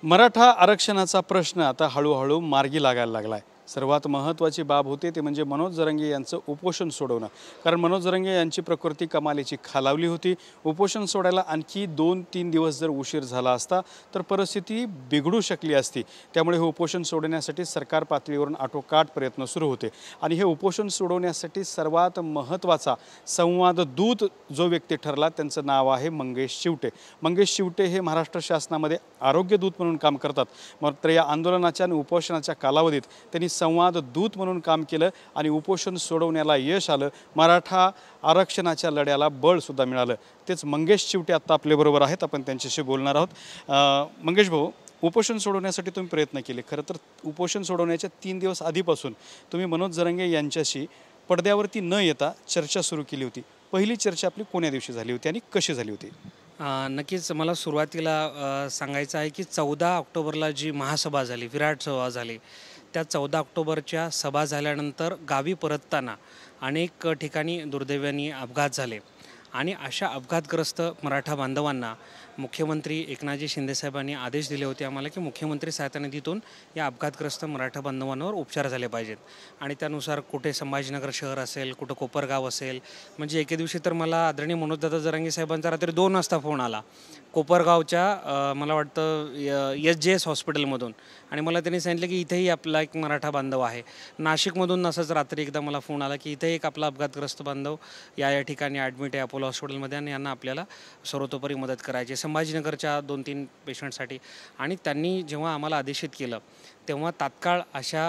मराठा आरक्षणाचा प्रश्न आता हळूहळू मार्गी लागायला लागला आहे। सर्वात महत्त्वाची बाब होती ते म्हणजे मनोज जरांगे यांचं उपोषण सोडवणं। कारण मनोज जरांगे यांची प्रकृती कमालीची खालावली होती। उपोषण सोडायला आणखी 2-3 दिवस जर उशीर झाला असता तर परिस्थिती बिघडू शकली असती। त्यामुळे हे उपोषण सोडवण्यासाठी सरकार पातळीवरून आटोकाट प्रयत्न सुरू होते आणि हे उपोषण सोडवण्यासाठी सर्वात महत्त्वाचा संवाददूत जो व्यक्ती ठरला त्यांचं नाव आहे मंगेश चिवटे। मंगेश चिवटे हे महाराष्ट्र शासनामध्ये आरोग्य दूत म्हणून काम करतात। मात्र या आंदोलनाच्या आणि उपोषणाच्या कालावधीत त्यांनी संवाद दूत म्हणून काम केलं आणि उपोषण सोडवण्याला यश आलं। मराठा आरक्षणाच्या लढ्याला बळ सुद्धा मिळालं। तेच मंगेश चिवटे आता आपल्याबरोबर आहेत, आपण त्यांच्याशी बोलणार आहोत। मंगेश भाऊ, उपोषण सोडवण्यासाठी तुम्ही प्रयत्न केले। खरं तर उपोषण सोडवण्याच्या 3 दिवस आधीपासून तुम्ही मनोज जरांगे यांच्याशी पडद्यावरती न येता चर्चा सुरू केली होती। पहिली चर्चा आपली कोण्या दिवशी झाली होती आणि कशी झाली होती? नक्कीच मला सुरुवातीला सांगायचं आहे की 14 ऑक्टोबरला जी महासभा झाली, विराट सभा झाली, त्या 14 ऑक्टोबरच्या सभा झाल्यानंतर गावी परतताना अनेक ठिकाणी दुर्दैवाने अपघात झाले आणि अशा अपघातग्रस्त मराठा बांधवांना मुख्यमंत्री एकनाथजी शिंदेसाहेबांनी आदेश दिले होते आम्हाला की मुख्यमंत्री सहायता निधीतून या अपघातग्रस्त मराठा बांधवांवर उपचार झाले पाहिजेत। आणि त्यानुसार कुठे संभाजीनगर शहर असेल, कुठं कोपरगाव असेल, म्हणजे एके दिवशी तर मला आदरणीय मनोजदादा जरांगे साहेबांचा रात्री 2 वाजता फोन आला कोपरगावच्या मला वाटतं SJS हॉस्पिटलमधून, आणि मला त्यांनी सांगितलं की इथेही आपला एक मराठा बांधव आहे। नाशिकमधून असंच रात्री एकदा मला फोन आला की इथे एक आपला अपघातग्रस्त बांधव या ठिकाणी ॲडमिट आहे अपोलो हॉस्पिटलमध्ये आणि यांना आपल्याला सर्वतोपरी मदत करायची संभाजीनगरच्या 2-3 पेशंटसाठी। आणि त्यांनी जेव्हा आम्हाला आदेशित केलं तेव्हा तात्काळ अशा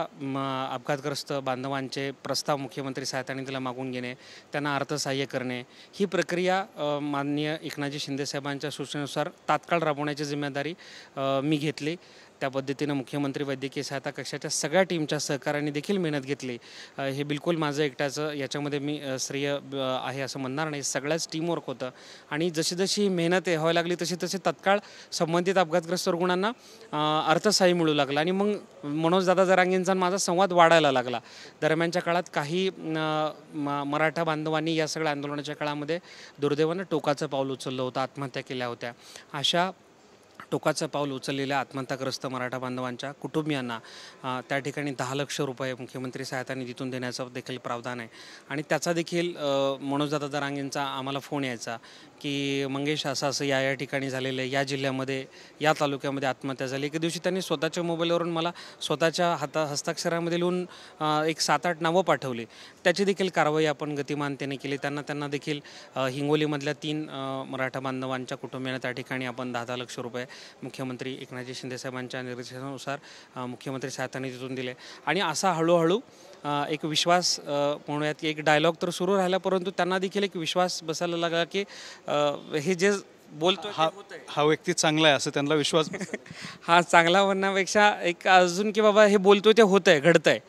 अपघातग्रस्त बांधवांचे प्रस्ताव मुख्यमंत्री सहायता निधीला मागून घेणे, त्यांना अर्थसहाय्य करणे, ही प्रक्रिया माननीय एकनाथजी शिंदेसाहेबांच्या सूचनेनुसार तात्काळ राबवण्याची जिम्मेदारी मी घेतली। त्या पद्धतीनं मुख्यमंत्री वैद्यकीय सहायता कक्षाच्या सगळ्या टीमच्या सहकार्याने देखील मेहनत घेतली। हे बिलकुल माझं एकट्याचं याच्यामध्ये मी श्रेय आहे असं म्हणणार नाही, सगळ्याच टीमवर्क होतं। आणि जशी जशी मेहनत व्हायला लागली तशी तशी तात्काळ संबंधित अपघातग्रस्त रुग्णांना अर्थसहाय्य मिळू लागलं आणि मग मनोजदादा जरांगेंचा माझा संवाद वाढायला लागला। दरम्यानच्या काळात काही मराठा बांधवांनी या सगळ्या आंदोलनाच्या काळामध्ये दुर्दैवानं टोकाचं पाऊल उचललं होतं, आत्महत्या केल्या होत्या। अशा टोकाचं पाऊल उचललेल्या आत्महत्याग्रस्त मराठा बांधवांच्या कुटुंबियांना त्या ठिकाणी 10 लाख रुपये मुख्यमंत्री सहायता निधीतून देण्याचा देखील प्रावधान आहे। आणि त्याचा देखील मनोजदादा जरांगेंचा आम्हाला फोन यायचा की मंगेश असं असं या ठिकाणी झालेलं आहे, या जिल्ह्यामध्ये या तालुक्यामध्ये आत्महत्या झाली। एके दिवशी त्यांनी स्वतःच्या मोबाईलवरून मला स्वतःच्या हस्ताक्षरामध्ये लिहून एक 7-8 नावं पाठवली। त्याची देखील कारवाई आपण गतिमानतेने केली। त्यांना देखील हिंगोलीमधल्या 3 मराठा बांधवांच्या कुटुंबियांना त्या ठिकाणी आपण 10 लाख रुपये मुख्यमंत्री एकनाथजी शिंदेसाहेबांच्या निर्देशानुसार मुख्यमंत्री सहायता निधीतून दिले। आणि असा हळूहळू एक विश्वास म्हणूयात की एक डायलॉग तर सुरू राहिला, परंतु त्यांना देखील एक विश्वास बसायला लागला की हे जे बोलतो हा व्यक्ती चांगला आहे असं त्यांना विश्वास हा चांगला म्हणण्यापेक्षा एक अजून की बाबा हे बोलतोय ते होतंय, घडतंय।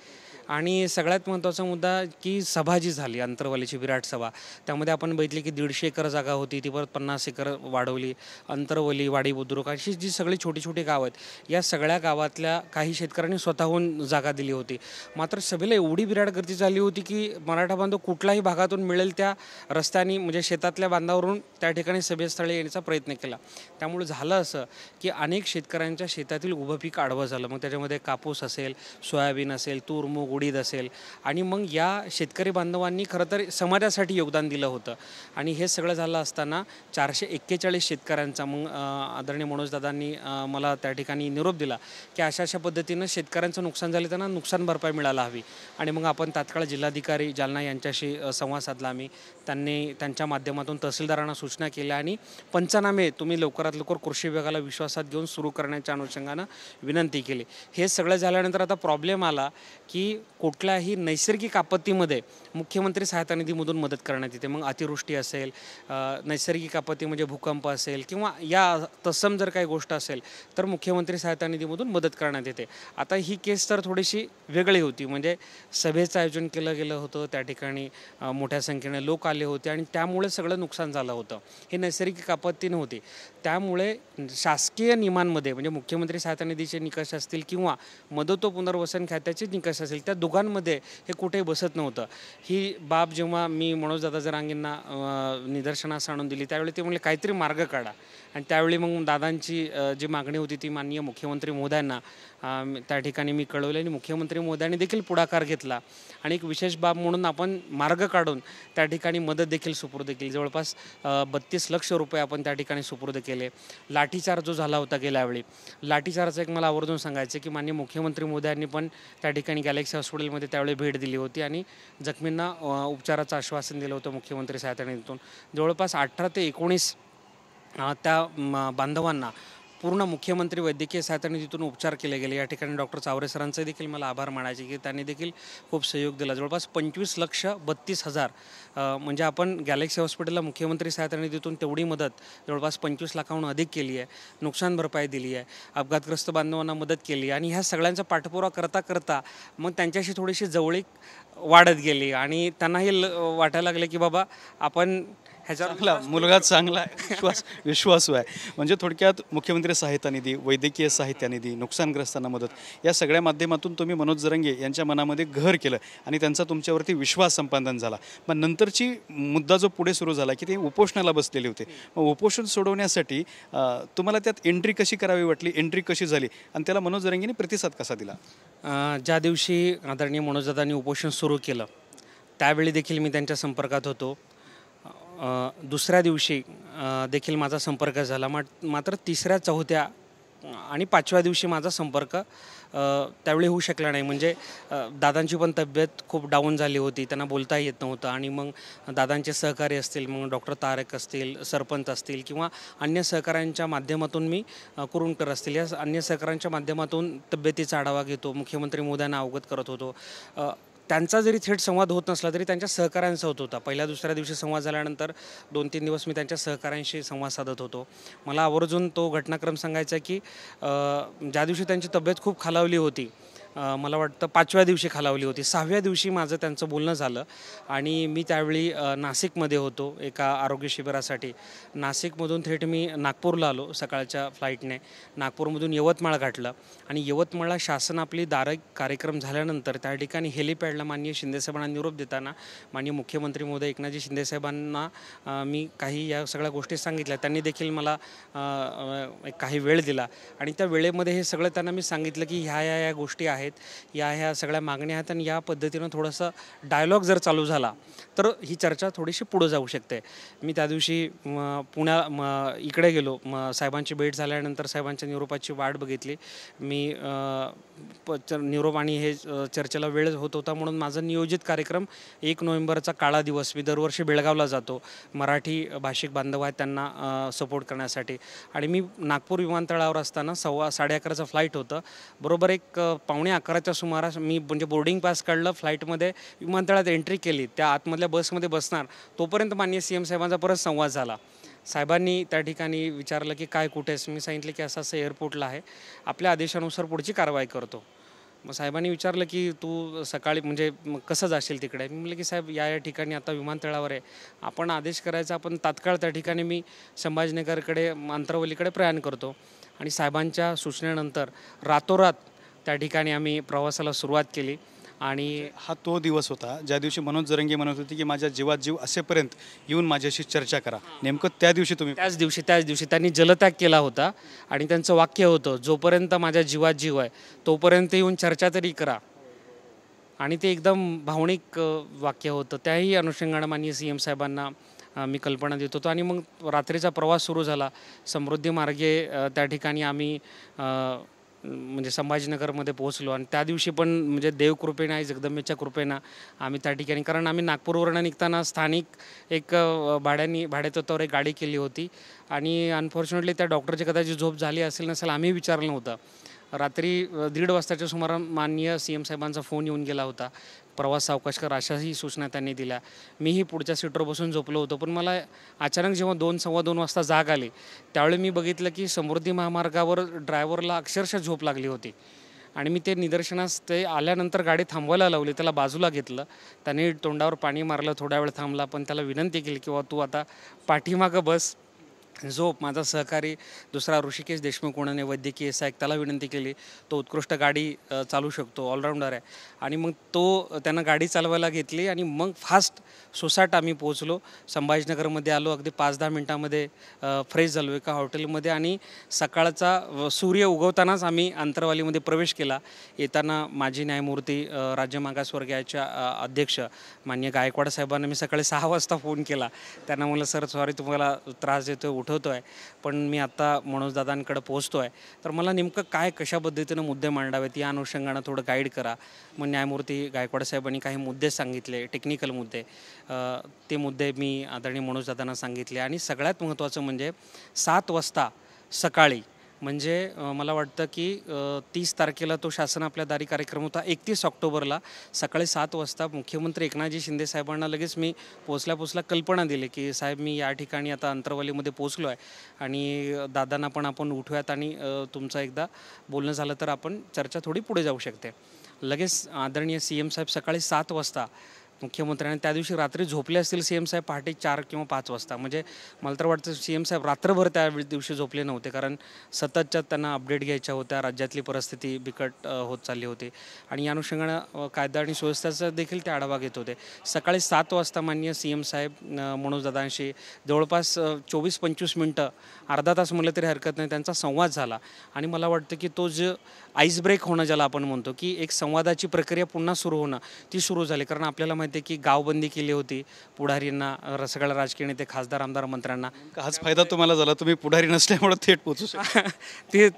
आणि सगळ्यात महत्त्वाचा मुद्दा की सभा जी झाली अंतरवलीची विराट सभा, त्यामध्ये आपण बघितले की 150 एकर जागा होती, ती परत 50 एकर वाढवली। अंतरवली, वाडी बुद्रुक अशी जी सगळी छोटी छोटी गावं आहेत, या सगळ्या गावातल्या काही शेतकऱ्यांनी स्वतःहून जागा दिली होती। मात्र सभेला एवढी विराट गर्दी झाली होती की मराठा बांधव कुठल्याही भागातून मिळेल त्या रस्त्याने म्हणजे शेतातल्या बांधावरून त्या ठिकाणी सभेस्थळी येण्याचा प्रयत्न केला। त्यामुळे झालं असं की अनेक शेतकऱ्यांच्या शेतातील उभं पीक आडवं झालं। मग त्याच्यामध्ये कापूस असेल, सोयाबीन असेल, तूर मूग उडीद असेल, आणि मग या शेतकरी बांधवांनी खरं तर समाजासाठी योगदान दिलं होतं। आणि हे सगळं झालं असताना 441 शेतकऱ्यांचा मग आदरणीय मनोजदादांनी मला त्या ठिकाणी निरोप दिला की अशा पद्धतीनं शेतकऱ्यांचं नुकसान झालं, त्यांना नुकसान भरपाई मिळायला हवी। आणि मग आपण तात्काळ जिल्हाधिकारी जालना यांच्याशी संवाद साधला आम्ही। त्यांनी त्यांच्या माध्यमातून तहसीलदारांना सूचना केल्या आणि पंचनामे तुम्ही लवकरात लवकर कृषी विभागाला विश्वासात घेऊन सुरू करण्याच्या अनुषंगानं विनंती केली। हे सगळं झाल्यानंतर आता प्रॉब्लेम आला की कुठल्याही नैसर्गिक आपत्तीमध्ये मुख्यमंत्री सहायता निधीमधून मदत करण्यात येते। मग अतिवृष्टी असेल, नैसर्गिक आपत्ती म्हणजे भूकंप असेल किंवा या तत्सम जर काही गोष्ट असेल तर मुख्यमंत्री सहायता निधीमधून मदत करण्यात येते। आता ही केस तर थोडीशी वेगळी होती, म्हणजे सभेचं आयोजन केलं गेलं होतं, त्या ठिकाणी मोठ्या संख्येने लोक आले होते आणि त्यामुळे सगळं नुकसान झालं होतं। ही नैसर्गिक आपत्ती नव्हती। त्यामुळे शासकीय नियमांमध्ये म्हणजे मुख्यमंत्री सहायता निधीचे निकष असतील किंवा मदत व पुनर्वसन खात्याचे निकष असेल, त्या दोघांमध्ये हे कुठेही बसत नव्हतं। ही बाब जेव्हा मी मनोजदादा जरांगेंना निदर्शनास आणून दिली त्यावेळी ते म्हणले काहीतरी मार्ग काढा। आणि त्यावेळी मग दादांची जी मागणी होती ती माननीय मुख्यमंत्री महोदयांना त्या ठिकाणी मी कळवले आणि मुख्यमंत्री महोदयांनी देखील पुढाकार घेतला आणि एक विशेष बाब म्हणून आपण मार्ग काढून त्या ठिकाणी मदत देखील सुपूर्द केली. जवळपास 32 लक्ष रुपये आपण त्या ठिकाणी सुपूर्द केले. लाठीचार्ज जो झाला होता गेल्यावेळी, लाठीचार्जचं एक मला आवर्जून सांगायचं की माननीय मुख्यमंत्री महोदयांनी पण त्या ठिकाणी गॅलेक्सी हॉस्पिटलमध्ये त्यावेळी भेट दिली होती आणि जखमींना उपचाराचं आश्वासन दिलं होतं मुख्यमंत्री सहायता निधीतून. जवळपास 18 ते 19 त्या बांधवांना पूर्ण मुख्यमंत्री वैद्यकीय सहायता निधीतून उपचार केले गेले. या ठिकाणी डॉक्टर चावरे सरांचे देखील मला आभार मानायचे की त्यांनी देखील खूप सहयोग दिला. जवळपास 25,32,000 म्हणजे आपण गॅलेक्सी हॉस्पिटलला मुख्यमंत्री सहायता निधीतून तेवढी मदत जवळपास 25 लाखाहून अधिक केली आहे. नुकसान भरपाई दिली आहे, अपघातग्रस्त बांधवांना मदत केली आणि ह्या सगळ्यांचा पाठपुरावा करता करता मग त्यांच्याशी थोडीशी जवळीक वाढत गेली आणि त्यांनाही वाटायला लागले की बाबा आपण चांगला मुलगा चांगला आहे, विश्वासू आहे. म्हणजे थोडक्यात मुख्यमंत्री सहायता निधी, वैद्यकीय सहायता निधी, नुकसानग्रस्तांना मदत या सगळ्या माध्यमातून तुम्ही मनोज जरंगे यांच्या मनामध्ये घर केलं आणि त्यांचा तुमच्यावरती विश्वास संपादन झाला. मग नंतरची मुद्दा जो पुढे सुरू झाला की ते उपोषणाला बसलेले होते. मग उपोषण सोडवण्यासाठी तुम्हाला त्यात एंट्री कशी करावी वाटली, एंट्री कशी झाली आणि त्याला मनोज जरंगेने प्रतिसाद कसा दिला? ज्या दिवशी आदरणीय मनोजदादांनी उपोषण सुरू केलं त्यावेळी देखील मी त्यांच्या संपर्कात होतो. दुसऱ्या दिवशी देखील माझा संपर्क झाला. मात्र तिसऱ्या, चौथ्या आणि 5व्या दिवशी माझा संपर्क त्यावेळी होऊ शकला नाही. म्हणजे दादांची पण तब्येत खूप डाऊन झाली होती, त्यांना बोलता येत नव्हतं आणि मग दादांचे सहकारी असतील, मग डॉक्टर तारक असतील, सरपंच असतील किंवा अन्य सहकाऱ्यांच्या माध्यमातून मी कुरुंकर असतील या अन्य सहकाऱ्यांच्या माध्यमातून तब्येतीचा आढावा घेतो, मुख्यमंत्री महोदयांना अवगत करत होतो. त्यांचा जरी थेट संवाद होत नसला तरी त्यांच्या सहकाऱ्यांचा होत होता. पहिल्या दुसऱ्या दिवशी संवाद झाल्यानंतर 2-3 दिवस मी त्यांच्या सहकाऱ्यांशी संवाद साधत होतो. मला आवर्जून तो घटनाक्रम सांगायचा की ज्या दिवशी त्यांची तब्येत खूप खालावली होती, मला वाटतं 5व्या दिवशी खालावली होती, 6व्या दिवशी माझं त्यांचं बोलणं झालं आणि मी त्यावेळी नाशिकमध्ये होतो एका आरोग्य शिबिरासाठी. नाशिकमधून थेट मी नागपूरला आलो सकाळच्या फ्लाईटने. नागपूरमधून यवतमाळ गाठलं आणि यवतमाळला शासन आपली दारक कार्यक्रम झाल्यानंतर त्या ठिकाणी हेलिपॅडला माननीय शिंदेसाहेबांना निरोप देताना माननीय मुख्यमंत्री महोदय एकनाथजी शिंदेसाहेबांना मी काही या सगळ्या गोष्टी सांगितल्या. त्यांनी देखील मला काही वेळ दिला आणि त्या वेळेमध्ये हे सगळं त्यांना मी सांगितलं की ह्या गोष्टी आहेत, ह्या सगळ्या मागण्या आहेत आणि या पद्धतीनं थोडंसं डायलॉग जर चालू झाला तर ही चर्चा थोडीशी पुढं जाऊ शकते. मी त्या दिवशी इकडे गेलो. साहेबांची भेट झाल्यानंतर साहेबांच्या निरोपाची वाट बघितली. मी निरोप आणि हे चर्चेला वेळ होत होता म्हणून माझा नियोजित कार्यक्रम 1 नोव्हेंबरचा काळा दिवस, मी दरवर्षी बेळगावला जातो मराठी भाषिक बांधव आहेत त्यांना सपोर्ट करण्यासाठी आणि मी नागपूर विमानतळावर असताना 11:15चं फ्लाईट होतं. बरोबर 11:45च्या सुमारास मी म्हणजे बोर्डिंग पास काढलं, फ्लाईटमध्ये विमानतळात एंट्री केली, त्या आतमधल्या बसमध्ये बसणार तोपर्यंत माननीय CM साहेबांचा परत संवाद झाला. साहेबांनी त्या ठिकाणी विचारलं की काय कुठेस, मी सांगितलं की असं एअरपोर्टला आहे, आपल्या आदेशानुसार पुढची कारवाई करतो. मग साहेबांनी विचारलं की तू सकाळी म्हणजे कसं जाशील तिकडे. मी म्हटलं की साहेब या ठिकाणी आता विमानतळावर आहे, आपण आदेश करायचा, आपण तात्काळ त्या ठिकाणी मी संभाजीनगरकडे आंतरवलीकडे प्रयाण करतो. आणि साहेबांच्या सूचनेनंतर रातोरात त्या ठिकाणी आम्ही प्रवासाला सुरुवात केली. आणि हा तो दिवस होता ज्या दिवशी मनोज जरंगे म्हणत होते की माझ्या जीवात जीव असेपर्यंत येऊन माझ्याशी चर्चा करा. नेमकं त्या दिवशी तुम्ही त्याच दिवशी त्यांनी जलत्याग केला होता आणि त्यांचं वाक्य होतं, जोपर्यंत माझ्या जीवात जीव आहे तोपर्यंत येऊन चर्चा तरी करा. आणि ते एकदम भावनिक वाक्य होतं. त्याही अनुषंगाने माननीय CM साहेबांना मी कल्पना देत होतो. आणि मग रात्रीचा प्रवास सुरू झाला. समृद्धी मार्गे त्या ठिकाणी आम्ही म्हणजे संभाजीनगरमध्ये पोहोचलो आणि त्या दिवशी पण म्हणजे देवकृपेनं आहे, जगदंबेच्या कृपेनं आम्ही त्या ठिकाणी, कारण आम्ही नागपूरवरून निघताना स्थानिक एक भाड्यातत्वावर एक गाडी केली होती आणि अनफॉर्च्युनेटली त्या डॉक्टरची कदाचित झोप झाली असेल नसेल आम्ही विचारलं नव्हतं. रात्री 1:30 वाजताच्या सुमारास माननीय CM साहेबांचा फोन येऊन गेला होता, प्रवास सावकाश कर, अशाही सूचना त्यांनी दिल्या. मीही पुढच्या सीटवर बसून झोपलो होतो. पण मला अचानक जेव्हा 2-2:15 वाजता जाग आली त्यावेळी मी बघितलं की समृद्धी महामार्गावर ड्रायव्हरला अक्षरशः झोप लागली होती आणि मी ते निदर्शनास ते आल्यानंतर गाडी थांबवायला लावली, त्याला बाजूला घेतलं, त्याने तोंडावर पाणी मारलं, थोडा वेळ थांबला, पण त्याला विनंती केली की तू आता पाठीमागं बस जो माझा सहकारी दुसरा ऋषिकेश देशमुख उणाने वैद्यकीय सहाय्यक त्याला विनंती केली. तो उत्कृष्ट गाडी चालवू शकतो, ऑलराऊंडर आहे. आणि मग तो त्यानं गाडी चालवायला घेतली आणि मग फास्ट सोसाट आम्ही पोहोचलो. संभाजीनगरमध्ये आलो. अगदी 5-10 मिनटामध्ये फ्रेश झालो एका हॉटेलमध्ये आणि सकाळचा सूर्य उगवतानाच आम्ही अंतरवालीमध्ये प्रवेश केला. येताना माजी न्यायमूर्ती राज्य मागासवर्गीयाच्या अध्यक्ष माननीय गायकवाड साहेबांना मी सकाळी 6 वाजता फोन केला. त्यांना म्हणलं, सर सॉरी तुम्हाला त्रास देतो आहे, उठवतो आहे, पण मी आत्ता मनोजदादांकडे पोहोचतो आहे. तर मला नेमकं काय कशा पद्धतीनं मुद्दे मांडावेत या अनुषंगानं थोडं गाईड करा. मग न्यायमूर्ती गायकवाड साहेबांनी काही मुद्दे सांगितले, टेक्निकल मुद्दे. ते मुद्दे मी आदरणीय मनोजदादांना सांगितले आणि सगळ्यात महत्त्वाचं म्हणजे 7 वाजता सकाळी म्हणजे मला वाटतं की 30 तारखेला तो शासन आपल्या दारी कार्यक्रम होता. 31 ऑक्टोबरला सकाळी 7 वाजता मुख्यमंत्री एकनाथजी शिंदे साहेबांना लगेच मी पोचल्या कल्पना दिली की साहेब मी या ठिकाणी आता अंतरवालीमध्ये पोचलो आहे आणि दादांना पण आपण उठूयात आणि तुमचं एकदा बोलणं झालं तर आपण चर्चा थोडी पुढे जाऊ शकते. लगेच आदरणीय CM साहेब सकाळी 7 वाजता मुख्यमंत्र्यांनी त्या दिवशी रात्री झोपले असतील CM साहेब पहाटे 4 किंवा 5 वाजता. म्हणजे मला तर वाटतं CM साहेब रात्रभर त्या दिवशी झोपले नव्हते, कारण सततच्या त्यांना अपडेट घ्यायच्या होत्या. राज्यातली परिस्थिती बिकट होत चालली होती आणि या अनुषंगानं कायदा आणि सुव्यवस्थेचा देखील ते आढावा घेत होते. सकाळी 7 वाजता माननीय CM साहेब मनोजदादांशी जवळपास 24-25 मिनटं, अर्धा तास म्हटलं तरी हरकत नाही, त्यांचा संवाद झाला. आणि मला वाटतं की तो जो आईस ब्रेक होणं ज्याला आपण म्हणतो की एक संवादाची प्रक्रिया पुन्हा सुरू होणं, ती सुरू झाली. कारण आपल्याला माहिती आहे की गावबंदी केली होती पुढारींना, सगळ्या राजकीय नेते, खासदार, आमदार, मंत्र्यांना. हाच फायदा तुम्हाला झाला, तुम्ही पुढारी नसल्यामुळे थेट पोचू शकता. ते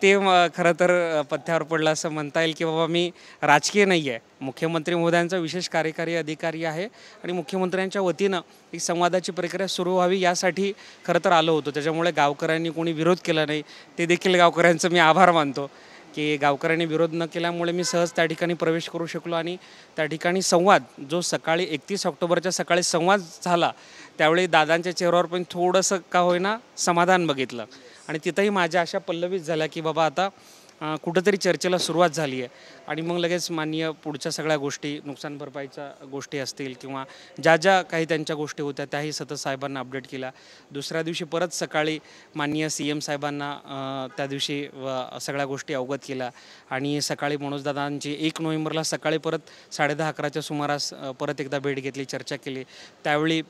खरं तर पथ्यावर पडलं असं म्हणता येईल की बाबा मी राजकीय नाही आहे, मुख्यमंत्री महोदयांचा विशेष कार्यकारी अधिकारी आहे आणि मुख्यमंत्र्यांच्या वतीनं एक संवादाची प्रक्रिया सुरू व्हावी यासाठी खरं तर आलो होतो. त्याच्यामुळे गावकऱ्यांनी कोणी विरोध केला नाही, ते देखील गावकऱ्यांचं मी आभार मानतो की गावकऱ्यांनी विरोध न केल्यामुळे मी सहज त्या ठिकाणी प्रवेश करू शकलो. आणि त्या ठिकाणी संवाद जो सकाळी 31 ऑक्टोबरच्या सकाळी संवाद झाला त्यावेळी दादांच्या चेहऱ्यावर पण थोडंसं का होईना समाधान बघितलं आणि तिथंही माझ्या अशा पल्लवीत झाल्या की बाबा आता कुठंतरी चर्चेला सुरुवात झाली आहे. आणि मग लगेच माननीय पुढच्या सगळ्या गोष्टी, नुकसान भरपाईच्या गोष्टी असतील किंवा ज्या काही त्यांच्या गोष्टी होत्या त्याही सतत साहेबांना अपडेट केला. दुसऱ्या दिवशी परत सकाळी माननीय CM साहेबांना त्या दिवशी सगळ्या गोष्टी अवगत केल्या आणि सकाळी मनोजदादांची 1 नोव्हेंबरला सकाळी परत 10:30-11च्या सुमारास परत एकदा भेट घेतली, चर्चा केली. त्यावेळी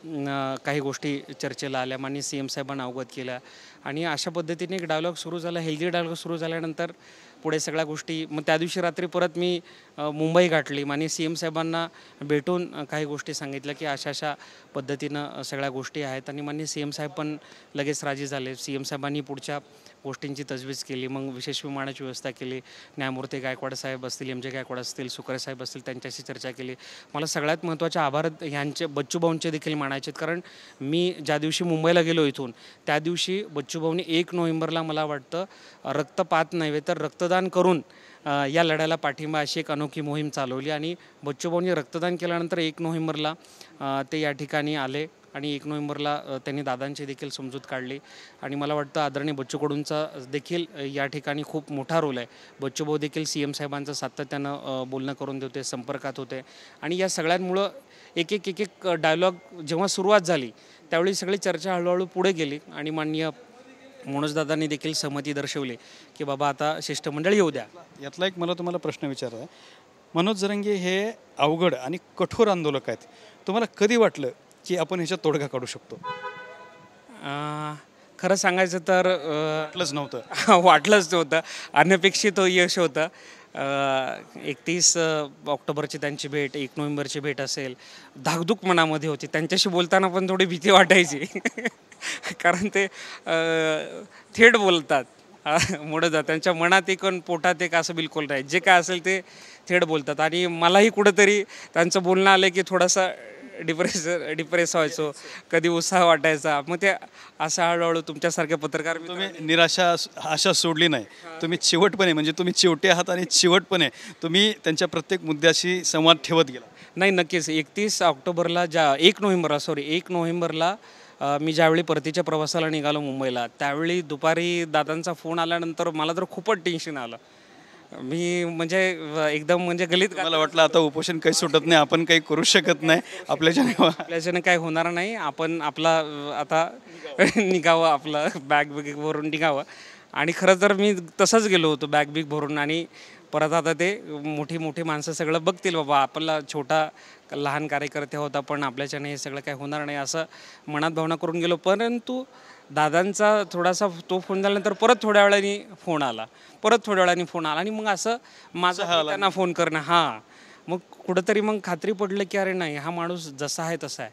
काही गोष्टी चर्चेला आल्या, माननीय CM साहेबांना अवगत केल्या आणि अशा पद्धतीने एक डायलॉग सुरू झाला. हेल्दी डायलॉग सुरू झाल्यानंतर पुढे सगळ्या गोष्टी, मग त्या दिवशी रात्री परत मी मुंबई गाठली. माननीय CM साहेबांना भेटून काही गोष्टी सांगितल्या की अशा पद्धतीनं सगळ्या गोष्टी आहेत आणि माननीय CM साहेब पण लगेच राजी झाले. CM साहेबांनी पुढच्या गोष्टींची तजवीज केली. मग विशेष विमानाची व्यवस्था केली. न्यायमूर्ती गायकवाड साहेब असतील, MJ गायकवाड असतील, सुकरे साहेब असतील, त्यांच्याशी चर्चा केली. मला सगळ्यात महत्त्वाचे आभार ह्यांचे बच्चूभाऊंचे देखील मानायचे आहेत, कारण मी ज्या दिवशी मुंबईला गेलो इथून त्या दिवशी बच्चूभाऊंनी 1 नोव्हेंबरला मला वाटतं रक्तपात नव्हे तर रक्तदान करून या लढ्याला पाठिंबा अशी एक अनोखी मोहीम चालवली आणि बच्चूभाऊंनी रक्तदान केल्यानंतर 1 नोव्हेंबरला ते या ठिकाणी आले आणि 1 नोव्हेंबरला त्यांनी दादांची देखील समजूत काढली. आणि मला वाटतं आदरणीय बच्चू कडूंचा देखील या ठिकाणी खूप मोठा रोल आहे. बच्चूभाऊ देखील CM साहेबांचं सातत्यानं बोलणं करून देते, संपर्कात होते आणि या सगळ्यांमुळं एक डायलॉग जेव्हा सुरुवात झाली त्यावेळी सगळी चर्चा हळूहळू पुढे गेली आणि माननीय मनोजदादांनी देखील सहमती दर्शवली की बाबा आता शिष्टमंडळ येऊ द्या. यातला एक मला तुम्हाला प्रश्न विचारायचा आहे. मनोज जरांगे हे अवघड आणि कठोर आंदोलक आहेत. तुम्हाला कधी वाटलं की आपण ह्याच्यात तोडगा काढू शकतो? खरं सांगायचं तर वाटलंच नव्हतं. वाटलंच नव्हतं. अनपेक्षित यश होतं. 31 ऑक्टोबरची त्यांची भेट, 1 नोव्हेंबरची भेट असेल, धाकधूक मनामध्ये होती. त्यांच्याशी बोलताना पण थोडी भीती वाटायची कारण ते थेट बोलतात. मुळे त्यांच्या मनात एक आणि पोटात एक असं बिलकुल नाही. जे काय असेल ते थेट बोलतात आणि मलाही कुठंतरी त्यांचं बोलणं आलं की थोडासा डिप्रेस व्हायचो, कधी उत्साह वाटायचा. मग ते असं हळूहळू तुमच्यासारखे पत्रकार तुम्ही निराशा आशा सोडली नाही. तुम्ही चिवटपणे, म्हणजे तुम्ही चिवटे आहात आणि चिवटपणे तुम्ही त्यांच्या प्रत्येक मुद्द्याशी संवाद ठेवत गेला. नाही, नक्कीच. 1 नोव्हेंबरला मी ज्यावेळी परतीच्या प्रवासाला निघालो मुंबईला, त्यावेळी दुपारी दादांचा फोन आल्यानंतर मला तर खूपच टेन्शन आलं. मी म्हणजे एकदम म्हणजे गलित मला वाटलं आता उपोषण काही सुटत नाही, आपण काही करू शकत नाही आपल्याच्याने. आपल्याच्याने काय होणार नाही. आपण आपला आता निघावं, आपलं बॅग बिग भरून निघावं. आणि खरं तर मी तसंच गेलो होतो बॅग बिग भरून. आणि परत आता ते मोठी मोठी माणसं सगळं बघतील, बाबा आपला छोटा लहान कार्यकर्ते होता पण आपल्याच्याने हे सगळं काय होणार नाही असं मनात भावना करून गेलो. परंतु दादांचा थोडासा तो फोन झाल्यानंतर परत थोड्या वेळाने फोन आला, परत थोड्या वेळाने फोन आला. आणि मग असं माझं त्यांना फोन करणं, हां, मग कुठंतरी मग खात्री पडलं की अरे नाही, हा माणूस जसा आहे तसा आहे,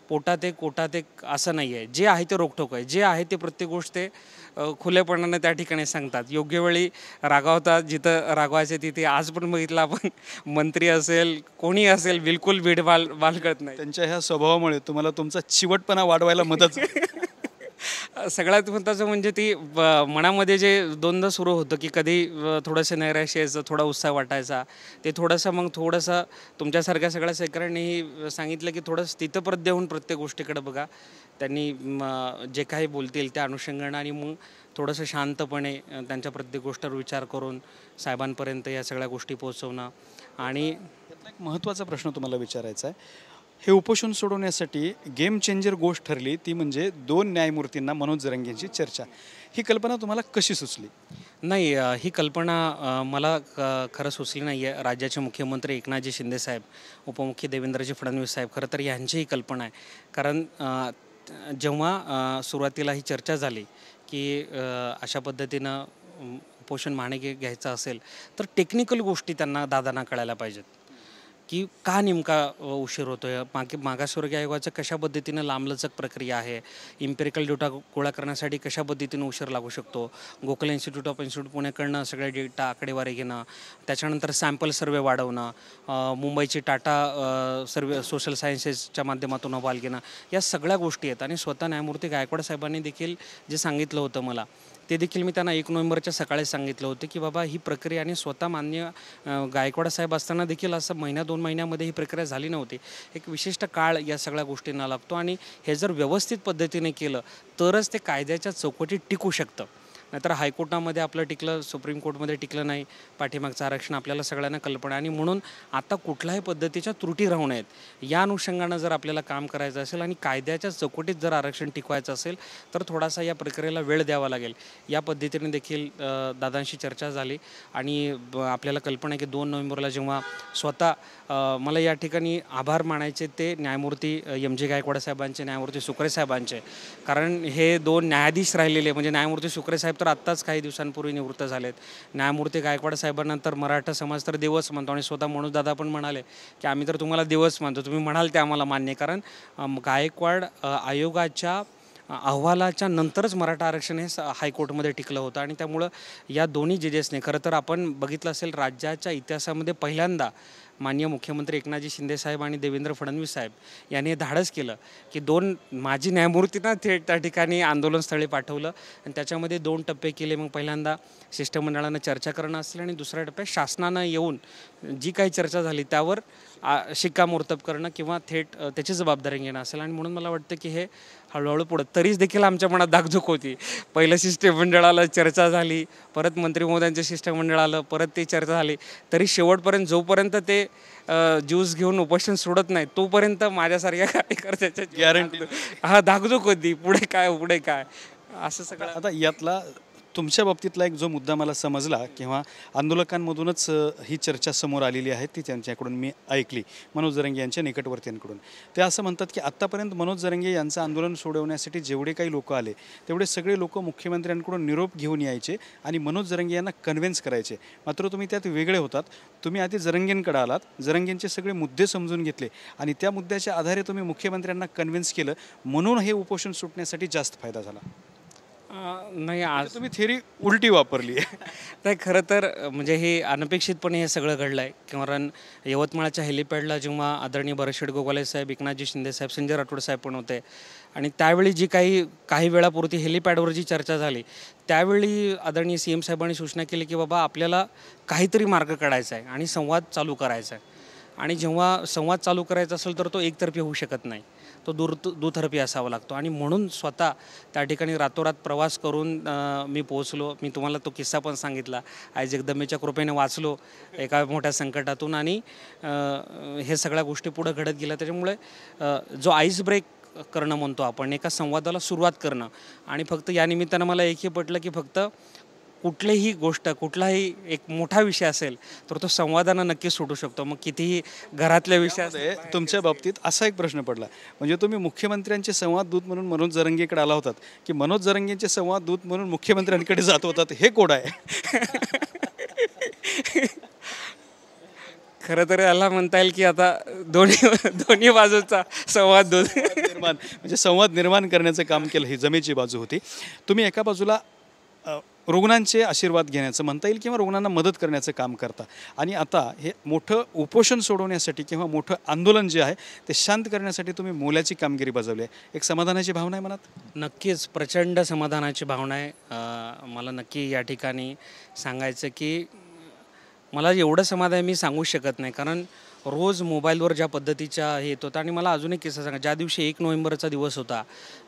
पोटात एक कोटात एक असं नाही आहे. जे आहे ते रोखठोक आहे, जे आहे ते प्रत्येक गोष्ट ते खुलेपणाने त्या ठिकाणी सांगतात, योग्य वेळी रागावतात, जिथं रागवायचे तिथे. आज पण बघितलं आपण, मंत्री असेल कोणी असेल, बिलकुल बाळगत नाही. त्यांच्या ह्या स्वभावामुळे तुम्हाला तुमचा चिवटपणा वाढवायला मदत सगळ्यात महत्त्वाचं म्हणजे ती मनामध्ये जे द्वंद्व सुरू होतं की कधी थोडंसं नैराश्य यायचं, थोडा उत्साह वाटायचा, ते थोडंसं मग थोडंसं तुमच्यासारख्या सगळ्या शेतकऱ्यांनीही सांगितलं की थोडं स्थितप्रज्ञ देऊन प्रत्येक गोष्टीकडे बघा. त्यांनी जे काही बोलतील त्या अनुषंगानं आणि मग थोडंसं शांतपणे त्यांच्या प्रत्येक गोष्टीवर विचार करून साहेबांपर्यंत या सगळ्या गोष्टी पोहोचवणं. आणि यातला एक महत्त्वाचा प्रश्न तुम्हाला विचारायचा आहे. हे उपोषण सोडवण्यासाठी गेम चेंजर गोष्ट ठरली ती म्हणजे 2 न्यायमूर्तींना मनोज जरांगेंची चर्चा. ही कल्पना तुम्हाला कशी सुचली? नाही, ही कल्पना मला खरं सुचली नाही आहे. राज्याचे मुख्यमंत्री एकनाथजी शिंदेसाहेब, उपमुख्य देवेंद्रजी फडणवीस साहेब खरं तर यांची ही कल्पना आहे. कारण जेव्हा सुरुवातीला ही चर्चा झाली की अशा पद्धतीनं उपोषण मागे घ्यायचं असेल तर टेक्निकल गोष्टी त्यांना दादांना कळायला पाहिजेत की का नेमका उशीर होतो आहे, मागासवर्गीय आयोगाचं कशा पद्धतीनं लांबलचक प्रक्रिया आहे, इम्पेरिकल डेटा गोळा करण्यासाठी कशा पद्धतीनं उशीर लागू शकतो, गोखले इन्स्टिट्यूट पुण्याकडनं सगळे डेटा आकडेवारी घेणं, त्याच्यानंतर सॅम्पल सर्वे वाढवणं, मुंबईची टाटा सर्वे सोशल सायन्सेसच्या माध्यमातून अहवाल घेणं, या सगळ्या गोष्टी आहेत. आणि स्वतः न्यायमूर्ती गायकवाड साहेबांनी देखील जे सांगितलं होतं मला, ते देखील मी त्यांना 1 नोव्हेंबरच्या सकाळी सांगितलं होतं की बाबा ही प्रक्रिया, आणि स्वतः मान्य गायकवाड साहेब असताना देखील असं 1-2 महिन्यामध्ये ही प्रक्रिया झाली नव्हती. एक विशिष्ट काळ या सगळ्या गोष्टींना लागतो आणि हे जर व्यवस्थित पद्धतीने केलं तरच ते कायद्याच्या चौकटीत टिकू शकतं. नाहीतर हायकोर्टामध्ये आपलं टिकलं, सुप्रीम कोर्टमध्ये टिकलं नाही, पाठीमागचं आरक्षण आपल्याला सगळ्यांना कल्पना आहे. आणि म्हणून आता कुठल्याही पद्धतीच्या त्रुटी राहू नयेत या अनुषंगानं जर आपल्याला काम करायचं असेल आणि कायद्याच्या चौकटीत जर आरक्षण टिकवायचं असेल तर थोडासा या प्रक्रियेला वेळ द्यावा लागेल. या पद्धतीने देखील दादांशी चर्चा झाली. आणि आपल्याला कल्पना आहे की 2 नोव्हेंबरला जेव्हा स्वतः मला या ठिकाणी आभार मानायचे ते न्यायमूर्ती MG गायकवाड साहेबांचे, न्यायमूर्ती सुकरे साहेबांचे. कारण हे 2 न्यायाधीश राहिलेले, म्हणजे न्यायमूर्ती सुकरे साहेब तर आत्ताच काही दिवसांपूर्वी निवृत्त झालेत. न्यायमूर्ती गायकवाड साहेबांनंतर मराठा समाज तर देवच मानतो. आणि स्वतः मनोजदादा पण म्हणाले की आम्ही तर तुम्हाला देवच मानतो, तुम्ही म्हणाल ते आम्हाला मान्य. कारण गायकवाड आयोगाच्या अहवालाच्या नंतरच मराठा आरक्षण हे हायकोर्टमध्ये टिकलं होतं. आणि त्यामुळं या दोन्ही जजेसने खरं तर आपण बघितलं असेल राज्याच्या इतिहासामध्ये पहिल्यांदा माननीय मुख्यमंत्री एकनाथजी शिंदेसाहेब आणि देवेंद्र फडणवीस साहेब यांनी धाडस केलं की 2 माजी न्यायमूर्तींना थेट त्या ठिकाणी आंदोलनस्थळी पाठवलं आणि त्याच्यामध्ये 2 टप्पे केले. मग पहिल्यांदा शिष्टमंडळानं चर्चा करणं असेल आणि दुसऱ्या टप्प्यात शासनानं येऊन जी काही चर्चा झाली त्यावर शिक्कामोर्तब करणं किंवा थेट त्याची जबाबदारी घेणं असेल. आणि म्हणून मला वाटतं की हे हळूहळू पुढं, तरीच देखील आमच्या मनात धाकधूक होती. पहिलं शिष्टमंडळाला चर्चा झाली, परत मंत्री महोदयांचं शिष्टमंडळ आलं, परत ती चर्चा झाली, तरी शेवटपर्यंत जोपर्यंत ते ज्यूस घेऊन उपोषण सोडत नाही तोपर्यंत माझ्यासारख्या कार्यकर्त्याच्या गॅरंटी धाकधूक होती, पुढे काय असं सगळं. आता यातला तुमच्या बाबतीतला एक जो मुद्दा मला समजला किंवा आंदोलकांमधूनच ही चर्चा समोर आलेली आहे ती त्यांच्याकडून मी ऐकली, मनोज जरांगे यांच्या निकटवर्तीयांकडून. ते असं म्हणतात की आत्तापर्यंत मनोज जरांगे यांचं आंदोलन सोडवण्यासाठी जेवढे काही लोक आले तेवढे सगळे लोक मुख्यमंत्र्यांकडून निरोप घेऊन यायचे आणि मनोज जरांगे यांना कन्व्हिन्स करायचे. मात्र तुम्ही त्यात वेगळे होतात. तुम्ही आधी जरांगेंकडे आलात, जरांगेंचे सगळे मुद्दे समजून घेतले आणि त्या मुद्द्याच्या आधारे तुम्ही मुख्यमंत्र्यांना कन्व्हिन्स केलं, म्हणून हे उपोषण सुटण्यासाठी जास्त फायदा झाला. नाही, आज तुम्ही थेरी उलटी वापरली आहे. नाही, खरं तर म्हणजे हे अनपेक्षितपणे हे सगळं घडलं आहे. कारण यवतमाळच्या हेलिपॅडला जेव्हा आदरणीय भरतशेठ गोगावले साहेब, एकनाथजी शिंदेसाहेब, संजय राठोड साहेब पण होते आणि त्यावेळी जी काही वेळापुरती हेलिपॅडवर जी चर्चा झाली त्यावेळी आदरणीय CM साहेबांनी सूचना केली की बाबा आपल्याला काहीतरी मार्ग काढायचा आहे आणि संवाद चालू करायचा आहे. आणि जेव्हा संवाद चालू करायचा असेल तर तो एकतर्फी होऊ शकत नाही. तो दुतर्फी असावा लागतो. आणि म्हणून स्वतः त्या ठिकाणी रातोरात प्रवास करून मी पोहोचलो. मी तुम्हाला तो किस्सा पण सांगितला. आई जगदंबेच्या कृपेने वाचलो एका मोठ्या संकटातून, आणि हे सगळ्या गोष्टी पुढे घडत गेल्या. त्याच्यामुळे जो आईस ब्रेक करणं म्हणतो आपण, एका संवादाला सुरुवात करणं, आणि फक्त या निमित्तानं मला एकही पटलं की फक्त कुठलीही गोष्ट, कुठलाही एक मोठा विषय असेल तर तो संवादानं नक्की सुटू शकतो. मग कितीही घरातल्या विषय तुमच्या बाबतीत असा एक प्रश्न पडला, म्हणजे तुम्ही मुख्यमंत्र्यांचे संवाद दूत म्हणून मनोज जरांगेकडे आला होतात की मनोज जरांगेंचे संवाद दूत म्हणून मुख्यमंत्र्यांकडे जात होतात, हे कोड आहे? खरं तर याला म्हणता येईल की आता दोन्ही बाजूचा संवाद दूत निर्माण, म्हणजे संवाद निर्माण करण्याचं काम केलं, ही जमेची बाजू होती. तुम्ही एका बाजूला रुग्णांचे आशीर्वाद घेण्याचं म्हणता येईल किंवा रुग्णांना मदत करण्याचं काम करता, आणि आता हे मोठं उपोषण सोडवण्यासाठी किंवा मोठं आंदोलन जे आहे ते शांत करण्यासाठी तुम्ही मोलाची कामगिरी बजावली आहे. एक समाधानाची भावना आहे मनात? नक्कीच प्रचंड समाधानाची भावना आहे. मला नक्की या ठिकाणी सांगायचं की मला एवढं समाधान मी सांगू शकत नाही, कारण रोज मोबाईलवर ज्या पद्धतीच्या हे येत होता. आणि मला अजून एक किस्सा सांगा. ज्या दिवशी 1 नोव्हेंबरचा दिवस होता,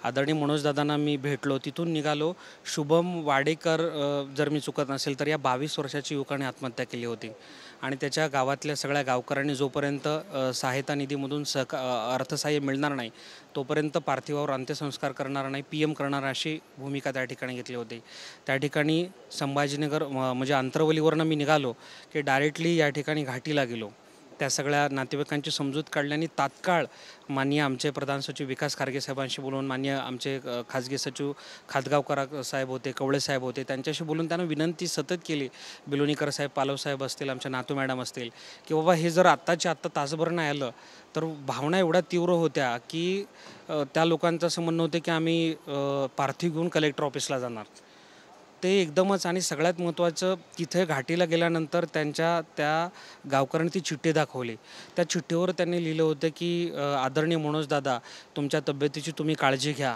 आदरणीय मनोजदादांना मी भेटलो. तिथून निघालो. शुभम वाडेकर, जर मी चुकत नसेल तर, या 22 वर्षाच्या युवकाने आत्महत्या केली होती. आणि त्याच्या गावातल्या सगळ्या गावकऱ्यांनी जोपर्यंत सहायता निधीमधून अर्थसहाय्य मिळणार नाही तोपर्यंत पार्थिवावर अंत्यसंस्कार करणार नाही, PM करणार, अशी भूमिका त्या ठिकाणी घेतली होती. त्या ठिकाणी संभाजीनगर म्हणजे आंतरवलीवरनं मी निघालो की डायरेक्टली या ठिकाणी घाटीला गेलो. त्या सगळ्या नातेवाईकांची समजूत काढल्याने तात्काळ माननीय आमचे प्रधान सचिव विकास खारगे साहेबांशी बोलून, माननीय आमचे खाजगी सचिव खातगावकर साहेब होते, कवळे साहेब होते, त्यांच्याशी बोलून त्यांना विनंती सतत केली. बिलोनीकर साहेब, पालव साहेब असतील, आमच्या नातू मॅडम असतील, की बाबा हे जर आत्ताच्या आत्ता तासभर नाही आलं तर भावना एवढ्या तीव्र होत्या की त्या लोकांचं असं म्हणणं होतं की आम्ही पार्थिव घेऊन कलेक्टर ऑफिसला जाणार. ते एकदमच. आणि सगळ्यात महत्त्वाचं, तिथे घाटीला गेल्यानंतर त्या गावकऱ्यांनी ती चिठ्ठी दाखवली. त्या चिठ्ठीवर त्यांनी लिहिलं होतं की आदरणीय मनोजदादा, तुमच्या तब्येतीची तुम्ही काळजी घ्या,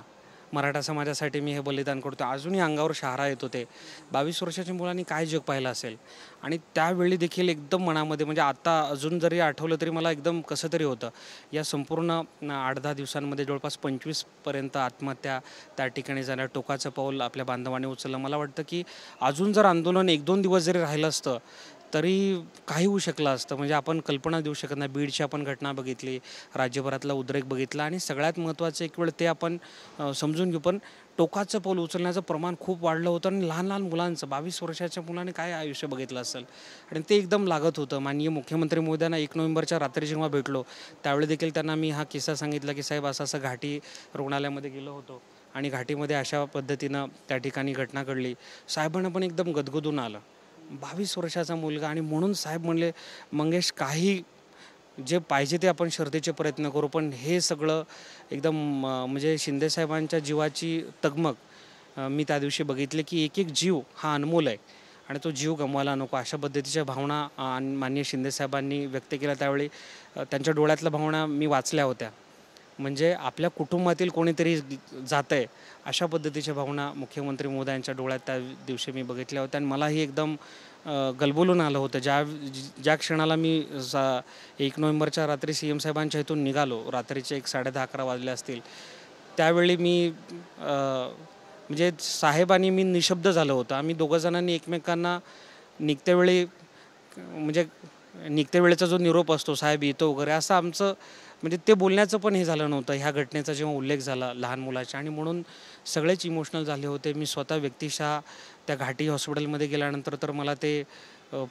मराठा समाजासाठी मी हे बलिदान करतो. अजूनही अंगावर शहारा येतो. ते 22 वर्षाच्या मुलांनी काय जग पाहिलं असेल. आणि त्यावेळी देखील एकदम मनामध्ये, म्हणजे आता अजून जरी आठवलं तरी मला एकदम कसं तरी होतं. या संपूर्ण 8-10 दिवसांमध्ये जवळपास 25पर्यंत आत्महत्या त्या ठिकाणी झाल्या. टोकाचं पाऊल आपल्या बांधवांनी उचललं. मला वाटतं की अजून जर आंदोलन 1-2 दिवस जरी राहिलं असतं तरी काही होऊ शकलं असतं. म्हणजे आपण कल्पना देऊ शकत नाही. बीडची आपण घटना बघितली, राज्यभरातला उद्रेक बघितला, आणि सगळ्यात महत्त्वाचं एक वेळ ते आपण समजून घेऊ. पण टोकाचं पाऊल उचलण्याचं प्रमाण खूप वाढलं होतं. आणि लहान लहान मुलांचं, 22 वर्षाच्या मुलाने काय आयुष्य बघितलं असेल, आणि ते एकदम लागत होतं. माननीय मुख्यमंत्री महोदयांना 1 नोव्हेंबरच्या रात्री जेव्हा भेटलो त्यावेळी देखील त्यांना मी हा किस्सा सांगितला की साहेब, असं घाटी रुग्णालयामध्ये गेलो होतो आणि घाटीमध्ये अशा पद्धतीनं त्या ठिकाणी घटना घडली. साहेबांना पण एकदम गदगदून आलं. 22 वर्षाचा मुलगा. आणि म्हणून साहेब म्हणले, मंगेश, काही जे पाहिजे ते आपण शर्तीचे प्रयत्न करू, पण हे सगळं एकदम म्हणजे शिंदेसाहेबांच्या जीवाची तगमग मी त्या दिवशी बघितले की एक जीव हा अनमोल आहे आणि तो जीव गमवायला नको, अशा पद्धतीच्या भावना माननीय शिंदेसाहेबांनी व्यक्त केल्या. त्यावेळी त्यांच्या डोळ्यातल्या भावना मी वाचल्या होत्या. म्हणजे आपल्या कुटुंबातील कोणीतरी जात आहे, अशा पद्धतीच्या भावना मुख्यमंत्री महोदयांच्या डोळ्यात त्या दिवशी मी बघितल्या होत्या. आणि मलाही एकदम गलबोलून आलं होतं. ज्या क्षणाला मी 1 नोव्हेंबरच्या रात्री CM साहेबांच्या इथून निघालो, रात्रीचे 10:30-11 वाजले असतील, त्यावेळी मी म्हणजे साहेब आणि मी निशब्द झालो होतो. आम्ही दोघंजणांनी एकमेकांना निघत्या वेळेचा जो निरोप असतो, साहेब येतो वगैरे, असं आमचं म्हणजे ते बोलण्याचं पण हे झालं नव्हतं. ह्या घटनेचा जेव्हा उल्लेख झाला लहान मुलाचा, आणि म्हणून सगळेच इमोशनल झाले होते. मी स्वतः व्यक्तिशः त्या घाटी हॉस्पिटलमध्ये गेल्यानंतर तर मला ते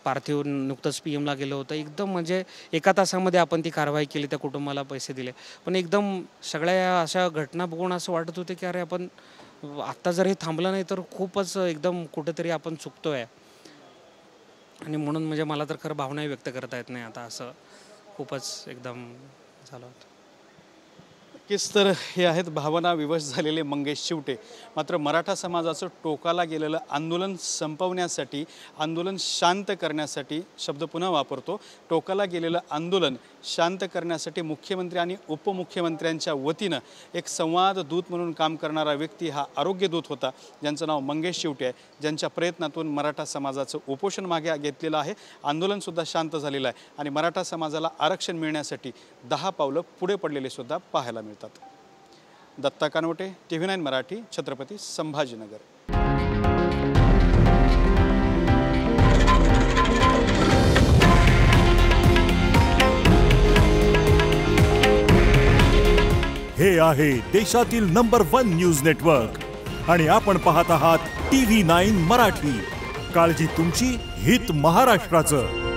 पार्थिव नुकतंच PMला गेलं होतं. एकदम म्हणजे 1 तासामध्ये आपण ती कारवाई केली, त्या कुटुंबाला पैसे दिले. पण एकदम सगळ्या अशा घटना बघून असं वाटत होतं की अरे, आपण आत्ता जर हे थांबलं नाही तर खूपच एकदम कुठेतरी आपण चुकतो आहे. आणि म्हणून म्हणजे मला तर खरं भावनाही व्यक्त करता येत नाही आता. असं खूपच एकदम झालं होतं. नक्कीच. तर हे आहेत भावना विवश झालेले मंगेश चिवटे. मात्र मराठा समाजाचं टोकाला गेलेलं आंदोलन संपवण्यासाठी, आंदोलन शांत करण्यासाठी, शब्द पुन्हा वापरतो, टोकाला गेलेलं आंदोलन शांत करण्यासाठी मुख्यमंत्री आणि उपमुख्यमंत्र्यांच्या वतीनं एक संवाद दूत म्हणून काम करणारा व्यक्ती हा आरोग्य दूत होता, ज्यांचं नाव मंगेश चिवटे आहे, ज्यांच्या प्रयत्नातून मराठा समाजाचं उपोषण मागे घेतलेलं आहे, आंदोलनसुद्धा शांत झालेलं आहे आणि मराठा समाजाला आरक्षण मिळण्यासाठी 10 पावलं पुढे पडलेले सुद्धा पाहायला मिळतात. दत्ता कानवटे, TV9 मराठी, छत्रपती संभाजीनगर. हे आहे देशातील नंबर 1 न्यूज नेटवर्क आणि आपण पाहत आहात TV9 मराठी. काळजी तुमची, हित महाराष्ट्राचं.